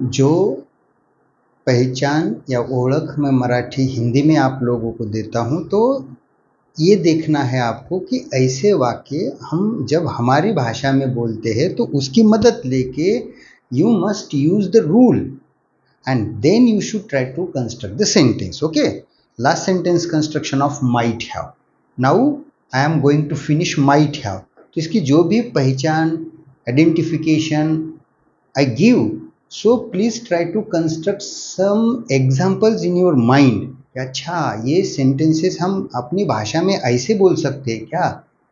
जो पहचान या ओळख मैं मराठी हिंदी में आप लोगों को देता हूँ, तो ये देखना है आपको कि ऐसे वाक्य हम जब हमारी भाषा में बोलते हैं तो उसकी मदद लेके you must use the rule and then you should try to construct the sentence. Okay, last sentence construction of might have. Now I am going to finish might have. तो इसकी जो भी पहचान, identification I give, so please try to construct some examples in your mind. अच्छा, ये sentences हम अपनी भाषा में ऐसे बोल सकते हैं क्या?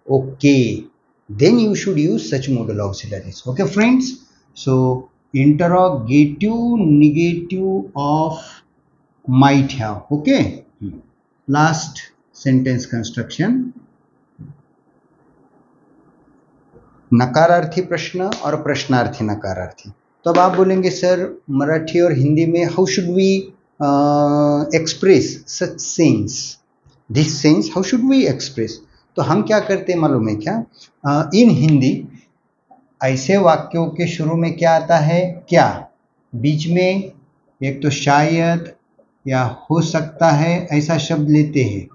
Okay, then you should use such modal auxiliaries. Okay friends, so interrogative negative of might have. Okay, last sentence construction. नकारार्थी प्रश्न और प्रश्नार्थी नकारार्थी. तो अब आप बोलेंगे सर मराठी और हिंदी में how should we express such sense, this sense how should we express. तो हम क्या करते हैं मालूम है क्या? इन हिंदी ऐसे वाक्यों के शुरू में क्या आता है? क्या. बीच में एक तो शायद या हो सकता है ऐसा शब्द लेते हैं.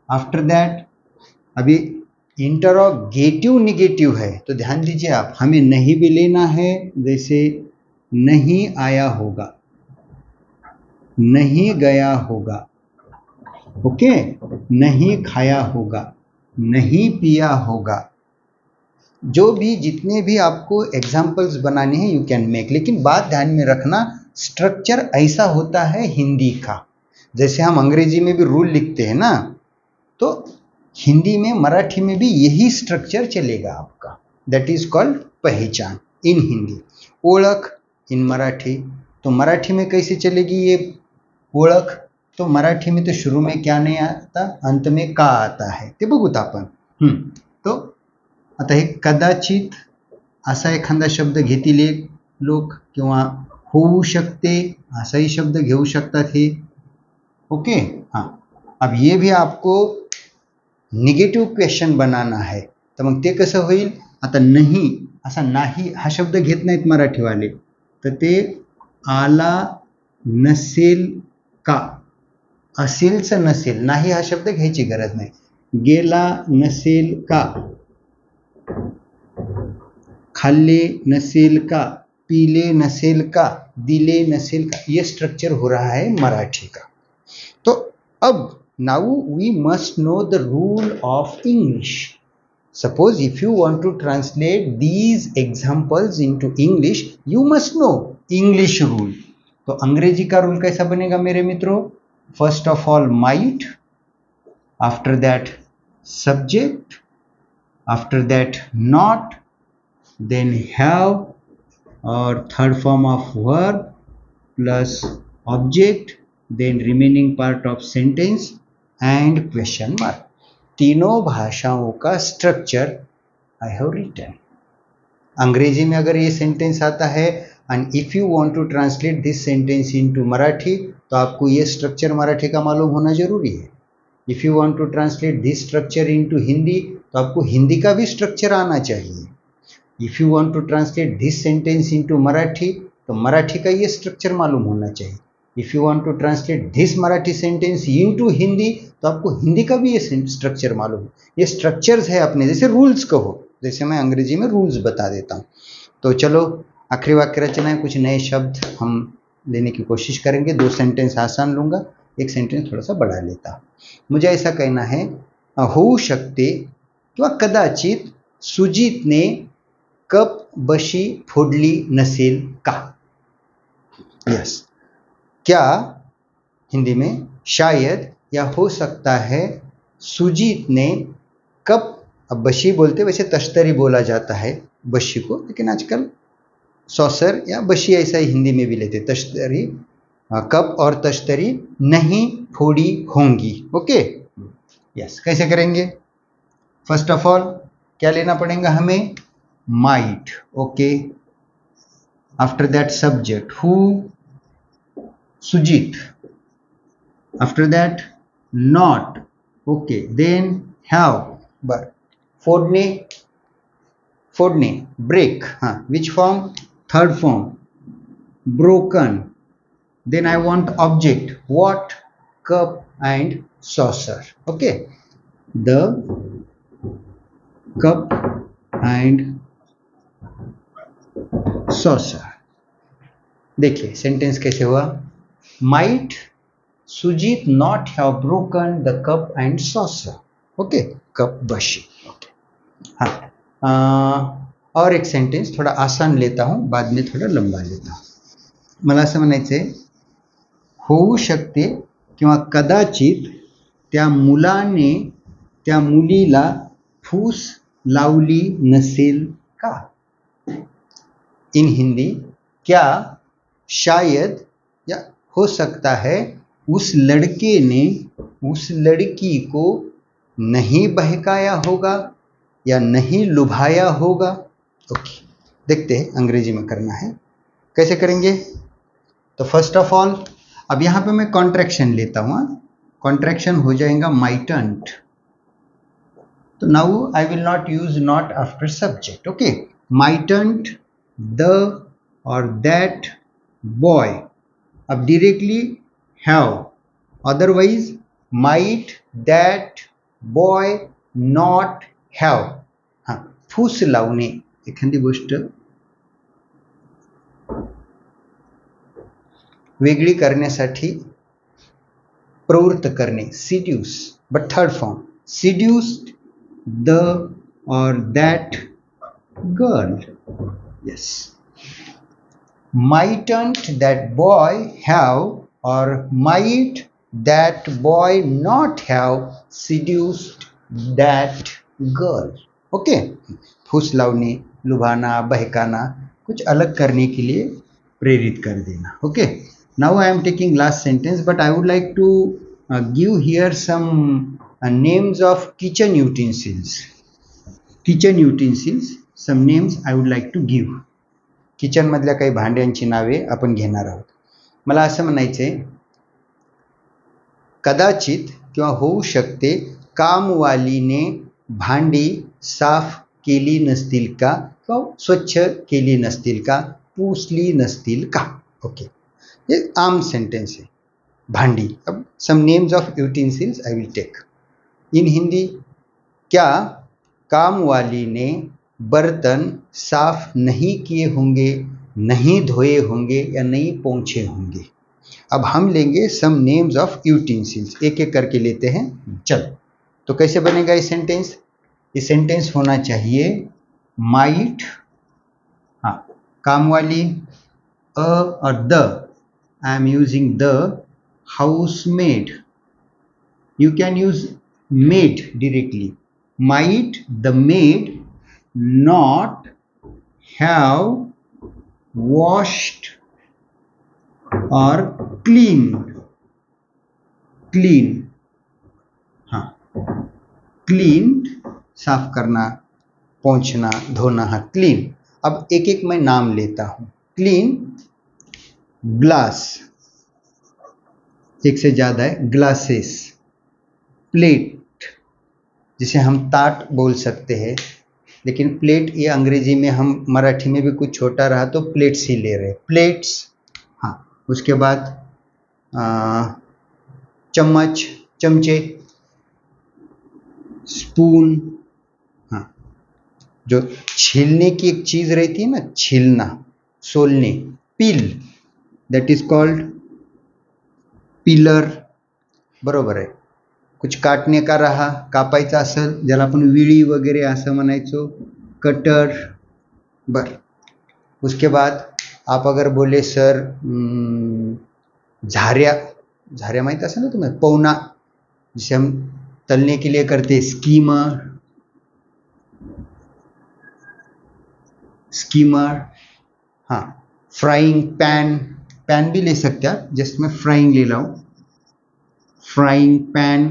आफ्टर दैट अभी इंटरोगेटिव निगेटिव है, तो ध्यान दीजिए आप, हमें नहीं भी लेना है. जैसे नहीं आया होगा, नहीं गया होगा, ओके, नहीं खाया होगा, नहीं पिया होगा. जो भी जितने भी आपको एग्जाम्पल्स बनाने हैं यू कैन मेक. लेकिन बात ध्यान में रखना, स्ट्रक्चर ऐसा होता है हिंदी का. जैसे हम अंग्रेजी में भी रूल लिखते हैं ना, तो हिंदी में मराठी में भी यही स्ट्रक्चर चलेगा आपका. दैट इज कॉल्ड पहचान इन हिंदी. ओळख इन मराठी, तो मराठी में कैसे चलेगी ये ओळख? तो मराठी में तो शुरू में क्या नहीं आता, अंत में का आता है, ते बघूत आपण. तो आता हे कदाचित असा एखादा शब्द घेतील एक लोक, किंवा होऊ शकते असाही शब्द घेऊ शकतात हे. ओके, हाँ. अब ये भी आपको निगेटिव्ह क्वेश्चन बनाना है, तर मग ते कसं होईल? आता नाही, असा नाही हा शब्द घेत नाहीत मराठीवाले, तर ते आला नसेल का, असेलच नसेल, नाही हा शब्द घ्यायची गरज नाही. गेला नसेल का, खाल्ले नसेल का, पीले नसेल का, दिले नसेल का, ये स्ट्रक्चर हो रहा है मराठी का. तो अब now we must know the rule of English. Suppose if you want to translate these examples into English, you must know English rule. तो अंग्रेजी का रूल कैसा बनेगा मेरे मित्रों? First of all might, after that subject, after that not, then have or third form of verb plus object, then remaining part of sentence and question mark. तीनों भाषाओं का स्ट्रक्चर आई हैव रिटन. अंग्रेजी में अगर ये sentence आता है and if you want to translate this sentence into Marathi, तो आपको ये स्ट्रक्चर मराठी का मालूम होना जरूरी है. If you want to translate this structure into Hindi, तो आपको हिंदी का भी स्ट्रक्चर आना चाहिए. If you want to translate this sentence into Marathi, तो मराठी का ये स्ट्रक्चर मालूम होना चाहिए. If you want to translate this Marathi sentence into Hindi, तो आपको हिंदी का भी ये स्ट्रक्चर मालूम है. ये स्ट्रक्चर्स है अपने, जैसे रूल्स कहो, जैसे मैं अंग्रेजी में रूल्स बता देता हूँ. तो चलो आखिरी वाक्य रचना है, कुछ नए शब्द हम लेने की कोशिश करेंगे. 2 सेंटेंस आसान लूंगा, एक सेंटेंस थोड़ा सा बढ़ा लेता हूँ. मुझे ऐसा कहना है, होऊ शकते किंवा कदाचित सुजीतने कप बशी फोडली नसेल का. यस. क्या हिंदी में शायद या हो सकता है सुजीत ने कप, अब बशी बोलते, वैसे तश्तरी बोला जाता है बशी को, लेकिन आजकल सॉसर या बशी ऐसा ही हिंदी में भी लेते, तश्तरी, कप और तश्तरी नहीं फोड़ी होंगी. Okay, yes. कैसे करेंगे? फर्स्ट ऑफ ऑल क्या लेना पड़ेगा हमें? Might. Okay, after that subject who, Sujit. After that, not. Okay. Then have. But फोड़ने, फोड़ने, break. हाँ. Which form? Third form. broken. Then I want object. What? Cup and saucer. Okay. The cup and saucer. देखिए sentence कैसे हुआ. Might Sujit not have broken the cup and saucer. Okay. cup बशी. Okay. हाँ. और एक sentence थोडा आसान लेता हूं, बाद में थोडा लंबा लेता हूं. मला असं म्हणायचंय, होऊ शकते किंवा कदाचित त्या मुलाने त्या मुलीला फूस लावली नसेल का. इन हिंदी, क्या शायद या हो सकता है उस लड़के ने उस लड़की को नहीं बहकाया होगा या नहीं लुभाया होगा. ओके. देखते हैं अंग्रेजी में करना है. कैसे करेंगे. तो फर्स्ट ऑफ ऑल अब यहां पे मैं कॉन्ट्रैक्शन लेता हूं. कॉन्ट्रैक्शन हो जाएगा माइटंट. तो now I will not use not after subject. Okay. Mightn't the और दैट बॉय. अब directly have. Otherwise might that boy not have. हाँ. फूस लावणे एखादी गोष्ट वेगळी करण्यासाठी प्रवृत्त करणे. Seduce. But third form seduced the और that girl. yes. Mightn't that boy have or might that boy not have seduced that girl. okay. फूस लावणे, लुभाना, बहकाना, कुछ अलग करने के लिए प्रेरित कर देना. Okay. Now I am taking last sentence, but I would like to give here some names of kitchen utensils. Kitchen utensils, some names I would like to give. Kitchen मधल्या काही भांड्यांची नावे आपण घेणार आहोत. मला असं म्हणायचंय, कदाचित किंवा होऊ शकते कामवालीने भांडी साफ केली नसतील का किंवा स्वच्छ केली नसतील का, पुसली नसतील का. ओके. ये आम सेंटेंस है. भांडी. अब some names of utensils I will take. In Hindi, क्या कामवाली ने बर्तन साफ नहीं किए होंगे, नहीं धोए होंगे या नहीं पोंछे होंगे. अब हम लेंगे सम नेम्स ऑफ यूटेन्सिल्स. एक एक करके लेते हैं. चलो. तो कैसे बनेगा ये सेंटेंस. ये सेंटेंस होना चाहिए माइट, हाँ, कामवाली, अ और the. I am using the. Housemaid. You can use made directly. might the maid not have washed or cleaned. clean. हाँ. cleaned साफ करना, पोंछना, धोना. हाँ. clean. अब एक एक मैं नाम लेता हूं. clean, ग्लास, एक से ज्यादा है. ग्लासेस. प्लेट, जिसे हम ताट बोल सकते हैं, लेकिन प्लेट ये अंग्रेजी में, हम मराठी में भी कुछ छोटा रहा तो प्लेट्स ही ले रहे. प्लेट्स. हाँ. उसके बाद चम्मच, चमचे, स्पून. हाँ. जो छीलने की एक चीज रहती है ना, छीलना, सोलने. पील, दैट इज कॉल्ड पिलर. बरोबर आहे. कुछ काटने का रहा, कापायचा असेल, ज्याला आपण विळी वगैरे असं म्हणायचो, कटर. बर. उसके बाद आप अगर बोले सर झार्या. झार्या माहित असेल ना तुम्हें, पौना, जिसे हम तलने के लिए करते. स्कीमर. स्कीमर. हाँ. Frying pan. पैन भी ले सकते हैं, जस्ट मैं फ्राइंग ले रहा हूं. फ्राइंग पैन,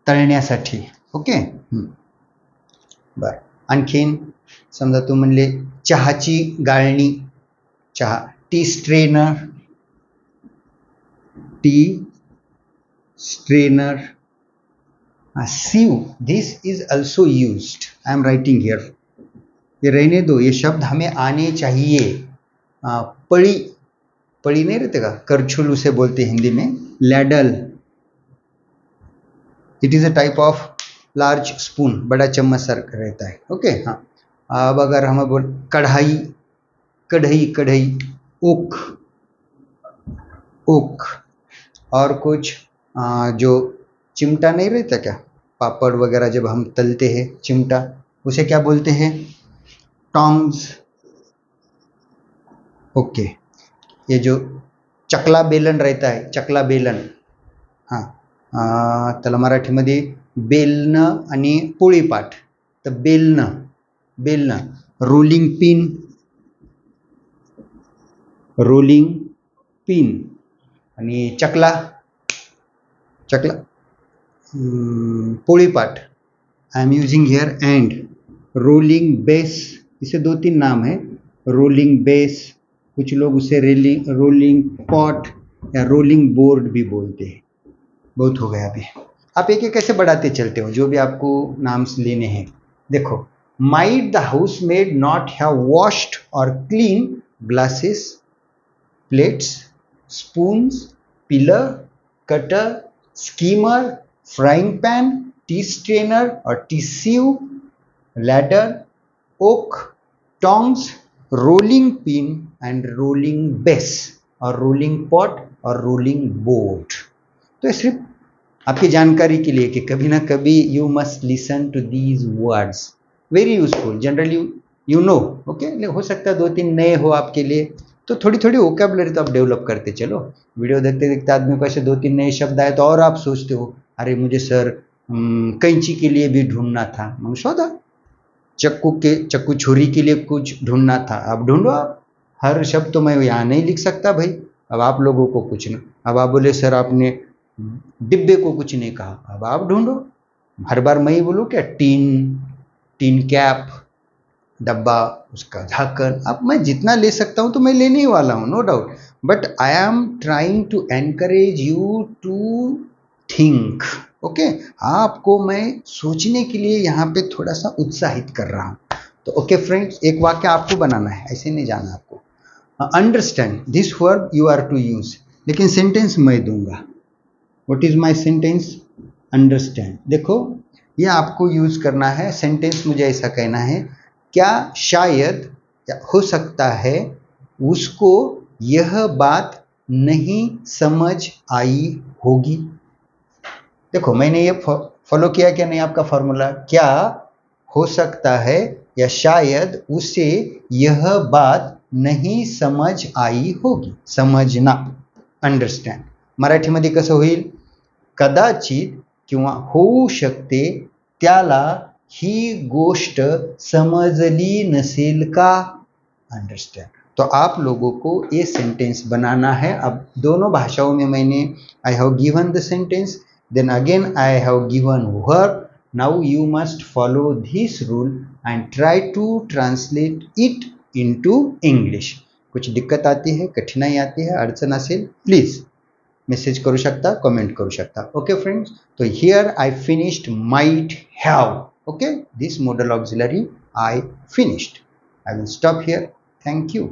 तळण्यासाठी. ओके. बर. आणखीन समजा तू म्हणले चहाची गाळणी, चहा. Tea strainer. Tea strainer. sieve, this is also used. I am writing here. ये रहने दो, ये शब्द हमें आने चाहिए. पड़ी पड़ी नहीं रहते का, करछुल उसे बोलते हैं हिंदी में, ladle, it is a type of large spoon, बड़ा चम्मच सर रहता है। ओके हाँ, अब अगर हम बोल कढ़ाई, कढ़ई, कढ़ई, ओक, ओक, और कुछ जो चिमटा नहीं रहता क्या, पापड़ वगैरह जब हम तलते हैं चिमटा, उसे क्या बोलते हैं, टॉन्ग्स। ओके, ये जो चकला बेलन रहता है, चकला बेलन, हां, त्याला मराठीमध्ये बेलणं आणि पोळीपाट, तर बेलणं, बेलणं, रोलिंग पिन, रोलिंग पिन, आणि चकला, चकला, पोळीपाट, I am using here and, rolling base, इसे दो तीन नाम है, रोलिंग बेस, कुछ लोग उसे रोलिंग पॉट या रोलिंग बोर्ड भी बोलते हैं। बहुत हो गया अभी, आप एक एक कैसे बढ़ाते चलते हो, जो भी आपको नाम लेने हैं। देखो, might the house maid not have washed और clean glasses, plates, spoons, pillar, cutter, skimmer, frying pan, tea strainer और tea sieve, ladder, oak, tongs, rolling pin and rolling base और rolling pot और rolling board। तो ये सिर्फ आपकी जानकारी के लिए कि कभी ना कभी you must listen to these words, very useful, generally you know. Okay, हो सकता है दो तीन नए हो आपके लिए, तो थोड़ी थोड़ी वोकैबुलरी तो आप डेवलप करते चलो। वीडियो देखते देखते आदमी को ऐसे दो तीन नए शब्द आए तो और आप सोचते हो, अरे मुझे सर कैंची के लिए भी ढूंढना था, मग शोधा, चक्कू छुरी के लिए कुछ ढूंढना था, अब ढूंढो आप। हर शब्द तो मैं यहाँ नहीं लिख सकता भाई, अब आप लोगों को कुछ नहीं, अब आप बोले सर आपने डिब्बे को कुछ नहीं कहा, अब आप ढूंढो। हर बार मैं ही बोलूँ क्या, टीन, टीन कैप, डब्बा, उसका ढक्कन, अब मैं जितना ले सकता हूँ तो मैं लेने ही वाला हूँ, no doubt, but I am trying to encourage you to think. Okay, आपको मैं सोचने के लिए यहाँ पे थोड़ा सा उत्साहित कर रहा हूँ। तो ओके फ्रेंड्स, एक वाक्य आपको बनाना है, ऐसे नहीं जाना आपको। Understand this verb you are to use, लेकिन सेंटेंस मैं दूंगा। What is my sentence, understand. देखो, ये आपको यूज करना है, सेंटेंस मुझे ऐसा कहना है, क्या शायद या हो सकता है उसको यह बात नहीं समझ आई होगी। देखो, मैंने ये फॉलो किया क्या नहीं आपका फॉर्मूला, क्या हो सकता है या शायद उसे यह बात नहीं समझ आई होगी, समझना, अंडरस्टँड। मराठीमध्ये कसं होईल, कदाचित किंवा होऊ शकते त्याला ही गोष्ट समजली नसेल का, अंडरस्टैंड। तो आप लोगों को ये सेंटेंस बनाना है। अब दोनों भाषाओं में मैंने I have given the sentence, then again I have given verb. Now you must follow this rule and try to translate it into English. कुछ दिक्कत आती है, कठिनाई आती है, अडचण असेल, प्लीज मेसेज करू शकता, कमेंट करू शकता। ओके फ्रेंड्स, तो here I finished might have, okay, this model auxiliary I finished. I will stop here. Thank you.